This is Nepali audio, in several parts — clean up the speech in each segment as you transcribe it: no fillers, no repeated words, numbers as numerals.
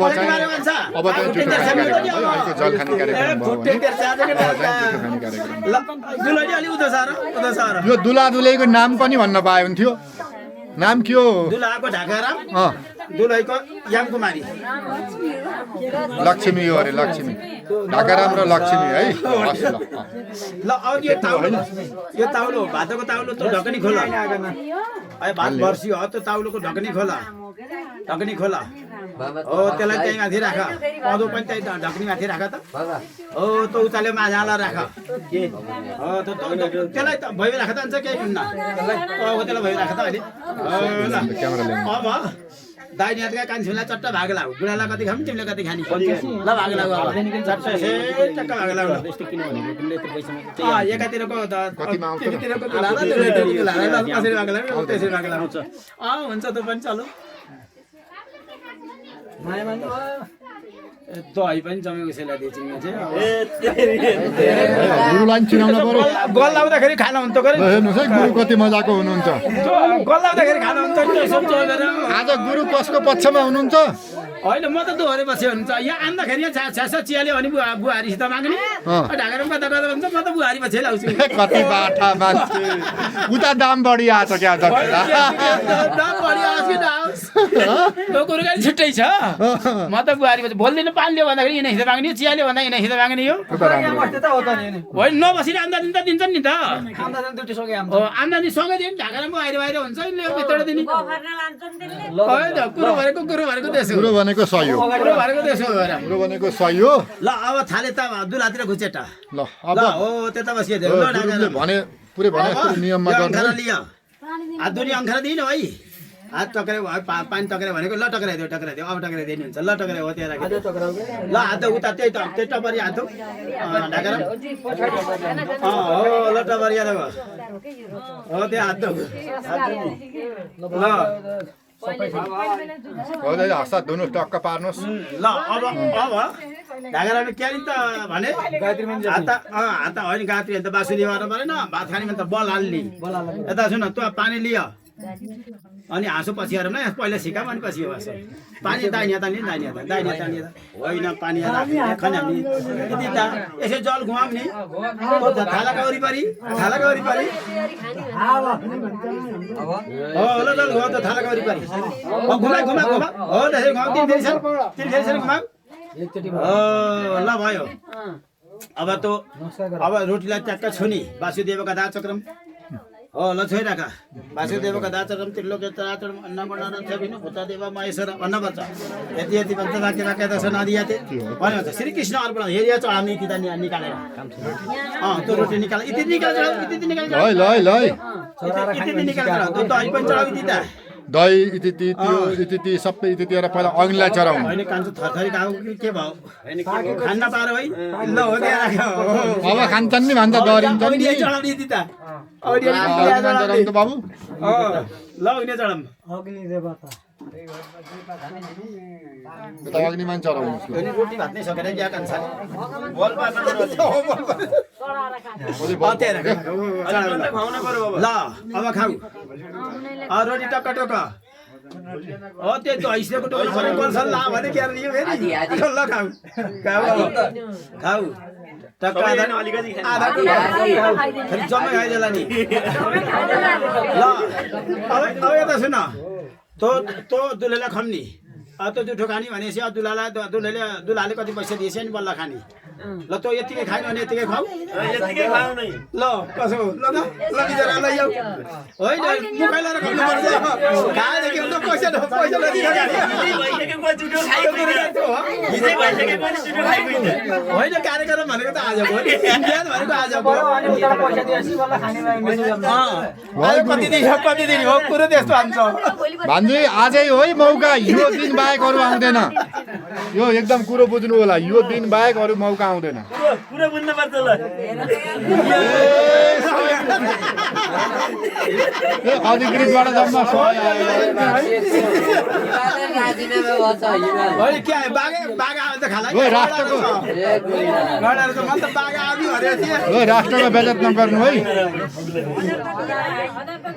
अब चाहिँ जुठो खाने कार्यक्रम भयो अहिले जल खाने कार्यक्रम भयो भने यो दुला दुलैको नाम पनि भन्न पाए हुन्थ्यो नाम के हो दुलाको ढाकाराम दुलैको यामकुमारी लक्ष्मी हो अरे लक्ष्मी ढाकाराम र लक्ष्मी है हस् ल अब यो ताउलो भातको ताउलो त ढकनी खोला भात वर्षी हो त ताउलोको ढकनी खोला हो त्यसलाई त्यही माथि राख पदो पनि त्यही ढकनी माथि राख त हो त उचाल्यो माझाला राख हो त त्यसलाई त भइ राख त हुन्छ केही हुन्न त्यसलाई भइ राख त अहिले अब दाहिने हातका कान्छीलाई चट्टा भाग लाऊ बुढालाई कति खाऊ तिमीले कति खानी ल भाग लाऊ चट्टा चट्टा भाग लाऊ यस्तो किन भनेको तिमीले यत्रो पैसा एकातिरको तिमीतिरको कसरी भाग लाऊ त्यसरी भाग लाउँछ हुन्छ त पनि चलो दही पनि जमेको सेला दिएछिङ गुरुलाई चिनाउन पर्यो गल लाउँदाखेरि खाना हुन्छ हेर्नुहोस् है गुरु कति मजाको हुनुहुन्छ गल लाउँदाखेरि खाना हुन्छ आज गुरु कसको पक्षमा हुनुहुन्छ होइन म त दोहोरे बस्यो हुन्छ यहाँ आन्दाखेरि यहाँ छ्यास चियाले भने बुहारीसित माग्ने ढाकामा कता कता भन्छ म त बुहारी पछि लाउँछु कति बाठा मान्छे उता दाम बढी आछ क्या दाम बढी आओस् कि नआओस् त्यो कुरो गाडी छुट्टै छ म त बुहारी पछि भोलिदिनु पानीले भन्दाखेरि यिनै हिसाब माग्ने चियाले भन्दा यिनै हिसाब माग्ने हो होइन नबसी आम्दानी त दिन्छ नि त आम्दानी सँगै दिने ढाकामा बाहिर बाहिर हुन्छ भित्र दिने होइन कुरो भनेको त्यसो गुरु भनेको सही हो कुरो भनेको त्यसो गुरु भनेको सही हो ल अब थाले त दुलातिर घुचेटा ल अब हो त्यता बसिदियो गुरुले भने पुरै भने नियममा गर्नु लियो हात दुनी अङ्खरा दिनु है हात टक्रे पानी टक्रे भनेको ल टक्राइदियो अब टक्राइदिनु हुन्छ ल टक्राइ हो त्यहाँ ल हात उता त्यही टपरी हात ढाकेर हो ल टपरी हात हो त्यहाँ हात ल हस्ता धुनु टक्क पार्नुहोस् ल अब ढाकेर के त भने हात होइन गात्री अन्त बाँसुरी गर्नु परेन भात खाने त बल हाल्ने यता सुन तँ पानी लियो अनि हाँसो पछि हेरौँ न पहिला सिकाम अनि पछि हो पानी दाहिने होइन पानी खन्याउने यति त यसो जल घुमाउने थालाका वरिपरि हो ल जल घुमाउ त थालाका वरिपरि घुमा हो त्यसरी घुमाउ तिन फेरि घुमाउ ल भयो अब रोटीलाई ट्याक्क छुनी वासुदेवका दाचक्रम हो ल छोइ राख वासुदेवका दाचक्रम त्रिलोक चराचरम अन्नपूर्ण छविनु भूतदेव महेश्वर भन्नुपर्छ यति भन्छ वाक्य दर्श नदियाते भन्नुहुन्छ श्री कृष्ण अर्पण हेरिया चढाउने यति निकालेर त्यो रोटी निकाल यति निकालेर दही पनि चढाउ यति त दही इति सबै इतितिर पहिला अग्निलाई चढाउनु होइन कान्छो थरथरी खाऊ के भयो खान्न पारो है ल हो अब खान्छन् नि भन्छ डरिन्छ नि चढाउने यति त बाबु ल अग्नि चढाउँ अग्नि देवता अग्निमान चढाउनु रोटी भात नै सकेर क्या कान्छ ल अब खाऊ रोटी टक्क टक्क त्यो दहिसेको टोलो पनि गर्छ ल भने के ल खाऊ टक्क आधा जम्मै खाइदेला नि ल अब यता सुन तँ दुलैलाई खम्नी त्यो जुठो खाने भनेपछि दुलाले कति पैसा दिएछ नि बल्ल खाने ल तँ यतिकै खाने भने यतिकै खाऊ ल कसो ल होइन मुखैलाएर खानुपर्छ होइन कार्यक्रम भनेको त आज कति दिन हो कुरो त्यस्तो हान्छ भान्जी आजै हो है मौका यो दिन बाहेक अरू आउँदैन यो एकदम कुरो बुझ्नु होला यो दिन बाहेक अरू मौका आउँदैन पुरा बुझ्नु पर्छ ल अधिकृतबाट जम्मा राष्ट्रमा बेजत नगर्नु है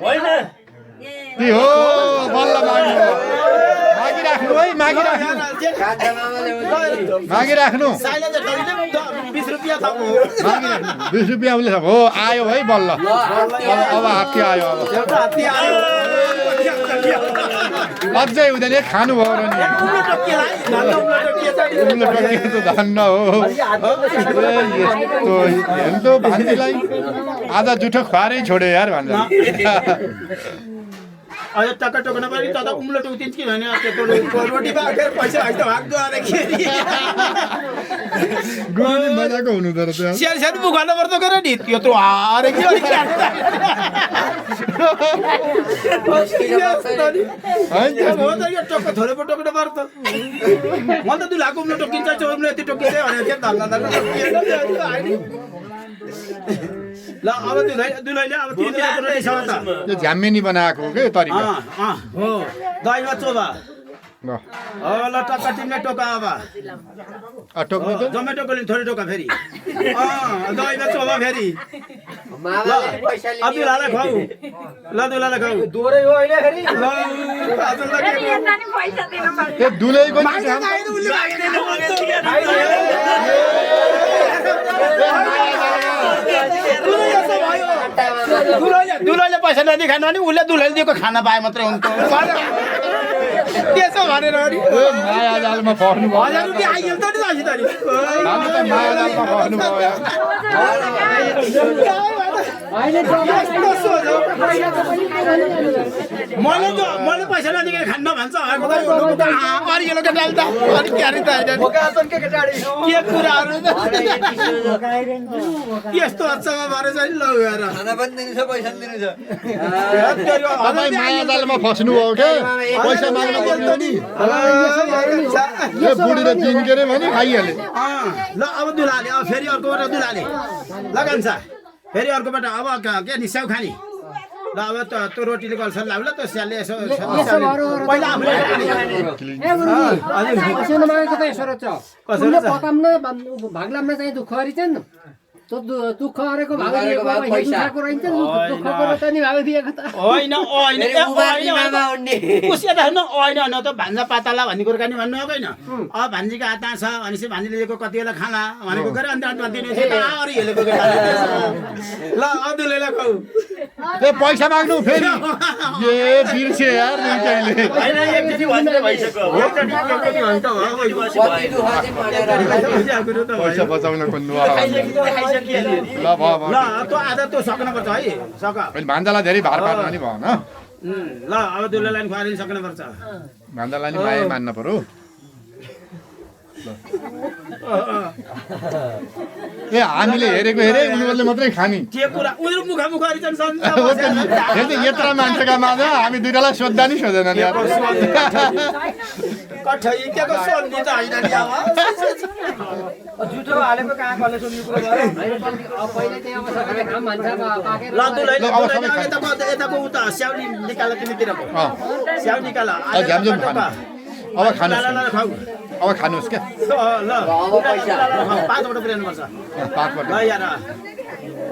होइन ती हो बल्ल माग्नु मागिराख्नु है मागिराख्नु मागिराख्नु 20 रुपियाँ थप हो 20 रुपियाँ उसले हो आयो है बल्ल अब हात्ती आयो अब हात्ती आयो अझै हुँदैन खानुभयो र नि उम्लो टोकिएको त धन्न हो यस्तो हेर्नु भान्जीलाई आज जुठो खुवारै छोड्यो यार भन्छ अझ टक्क टोक्न पनि त उम्लो टोकिन्छ कि भने रोटी बाखेर पैसा होइन भाग गएर गुरुले मजाको हुनु त रहेछ स्याहार स्याहार बुखाल्नु पर्छ गएर नि यत्रो हारे कि टक्क थोरै पो टोक्नु पर्छ मैले त दुलाको उम्लो टोकिन्छ उम्लो यति टोकिन्छ भने ल अब दुलैले अब तिमीले रोटी छ त यो झ्याम्मेनी बनाएको हो के तरिका हो दहीमा चोबा ल ल टक्क तिमीले टोका अब टोक्नु त जम्मै टोकले थोरै टोका फेरि दहीमा चोबा फेरि ल अब दुलालाई खुवाऊ ल दुलालाई खुवाऊ दोहोरै हो अहिले फेरि ए दुलैको दुलैले पैसा नदिई खानु भने उसले दुलैले दिएको खाना पाए मात्रै हुन्छ त्यसो भनेर माया जालमा पर्नु भयो 1000 रुपियाँ आइयो त नि हामी त माया जालमा पर्नु भयो मैले पैसा नदिएर खान्न भन्छ अरिलो केटाले त अलिक क्यारी त के कुराहरू यस्तो हदसम्म भएर चाहिँ लगेर माया जालमा फस्नु भयो के पैसा माग्नु पर्ने हो नि बुढीले दिन के अरे भने खाइहाले ल अब दुलाले अब फेरि अर्कोबाट दुलाले लगान्छ फेरि अर्कोबाट अब के नि स्याउ खाने ल अब त्यो रोटीले गर्छ ल त स्यालले यसो पहिला आफूले भाग लाम्न चाहिँ दुःख गरिन्छ नि दुःख गरेको भाग दिएको दुःखको रहन्छ दुःखको त नि भाग दिएको त होइन होइन त भान्जा पाताला भन्ने कुरो नि भन्नु होइन अब भान्जीको हातमा छ भनेपछि भान्जीले दिएको कति बेला खाला भनेको गएर अन्त ल अदुलेलाई खाऊ ए पैसा माग्नु फेरि ए बिर्से यार निकैले पैसा बचाउन खोज्नु ल त्यो आधा त्यो सक्नुपर्छ है सक भान्जालाई धेरै भार पार्नु नि भएन ल अब दुलैलाई खुवाइदिनु सक्नुपर्छ भान्जालाई नि माया मान्न पर्यो ए हामीले हेरेको उनीहरूले मात्रै खाने के कुरा उनीहरू मुखामुखारी यत्रो मान्छेका माझ हामी दुईटालाई सोद्धा नि सोधेन नि जुठो हालेको कहाँ कसले सोध्नु कुरो यताको उता स्याउली निकाल तिमीतिरको स्याउ निकाल अब खानुहोस् अब खानुहोस् क्या ल 5 वटा पुर्याउनुपर्छ 5 वटा ल यार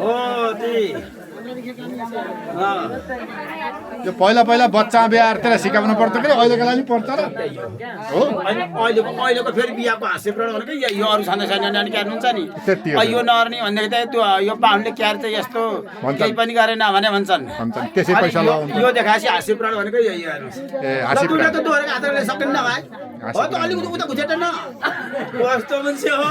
हो त्यही यो पहिला पहिला बच्चा बिहारतिर सिकाउनु पर्थ्यो कि अहिलेको लागि पर्छ र हो अहिलेको फेरि बिहाको हाँस्यप्रण भनेको यो अरू सानो सानो नानी क्यार हुन्छ नि यो नर्ने भनेको चाहिँ त्यो यो पाहुनले क्यार चाहिँ यस्तो केही पनि गरेन भने भन्छन् त्यसै पैसा लगाउनु यो देखाएपछि हाँस्यप्रण भनेको यही हेर्नुहोस् त दोहोरेको हातले सकिन्न भाइ हो त अलिकति उता घुचेट न कस्तो मान्छे हो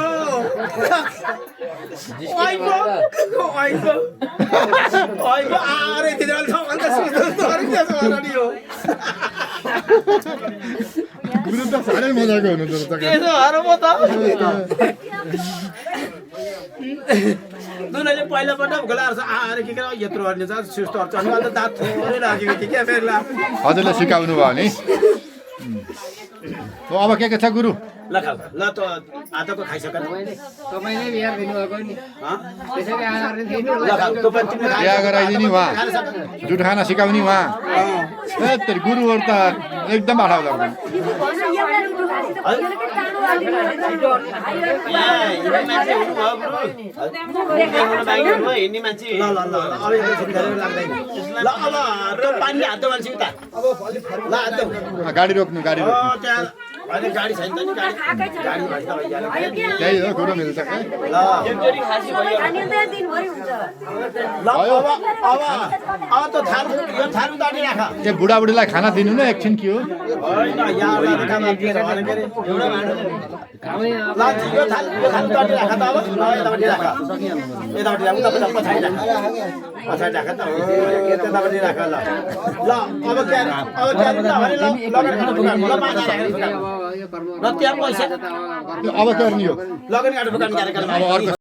आरे तिनीहरूले ठाउँमा नि हो गुरु त साह्रै मजाको हुनु त दुलैले पहिलापल्ट खोलाएर आएर के यत्रो गर्ने छ सुस्तो गर्छ अनि त दाँत थोरै लागेको थियो क्या फेरि हजुरले सिकाउनु भयो नि अब के छ गुरु ल खाऊ ल त आधाको खाइसक तपाईँले बिहा दिनुभएको नि त्यसैले आएर दिनु ल खाऊ त पनि तिमीले बिहा गराइदिने उहाँ जुठ खाना सिकाउने उहाँ गुरुहरू त एकदम आठाउँदा हिँड्ने मान्छे ल ल ल ल अब एकैछिन धेरै लाग्दैन ल अब त्यो पानी हात मान्छे उता ल हात गाडी रोक्नु गाडी रोक्नु त्यहाँ अहिले गाडी छैन त नि गाडी भएछ भइहाल्यो त्यही हो कुरो मिल्छ ल ल अब त थारू यो थारू दाटी राख त्यो बुढाबुढीलाई खाना दिनु न एकछिन के हो होइन यहाँ काम दिएर भने के अरे ल यो थारू दाटी राख त अब ल यतापट्टि राख यतापट्टि राख उता पछाडि राख पछाडि राख त हो यतापट्टि राख ल ल अब के भने ल लगन काट्नु दुकान ल माछा राखेर दुकान र त्यहाँ पैसा अब गर्ने हो लगन काट्नु दुकान गरेको अब अर्को